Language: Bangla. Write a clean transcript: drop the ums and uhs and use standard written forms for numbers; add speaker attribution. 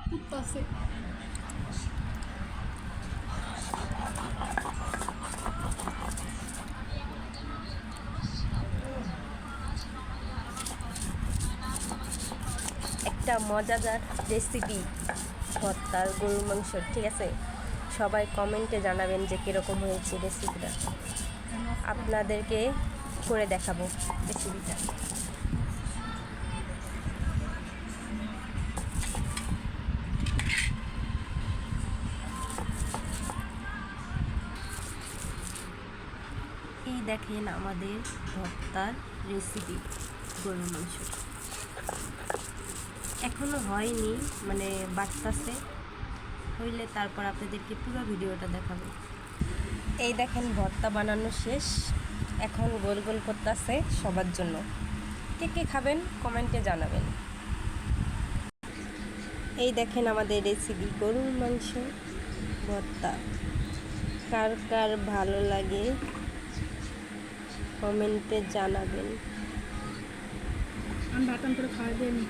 Speaker 1: ফুটতাছে।
Speaker 2: একটা মজাদার রেসিপি ভর্তার গরুর মাংস, ঠিক আছে? সবাই কমেন্টে জানাবেন যে কীরকম হয়েছে রেসিপিটা। আপনাদেরকে করে দেখাবো রেসিপিটা। এই দেখেন আমাদের ভর্তার রেসিপি গরুর মাংস। এখনো হয়নি, মানে বাড়তাছে, হইলে তারপর আপনাদেরকে পুরো ভিডিওটা দেখাবো। এই দেখেন ভর্তা বানানো শেষ, এখন গোল গোল করতেছে সবার জন্য। কে কে খাবেন কমেন্টে জানাবেন। এই দেখেন আমাদের রেসিপি গরুর মাংস ভর্তা। কার কার ভালো লাগে কমেন্টে জানাবেন।
Speaker 1: আমি ভাতাম করে খাওয়া দিই।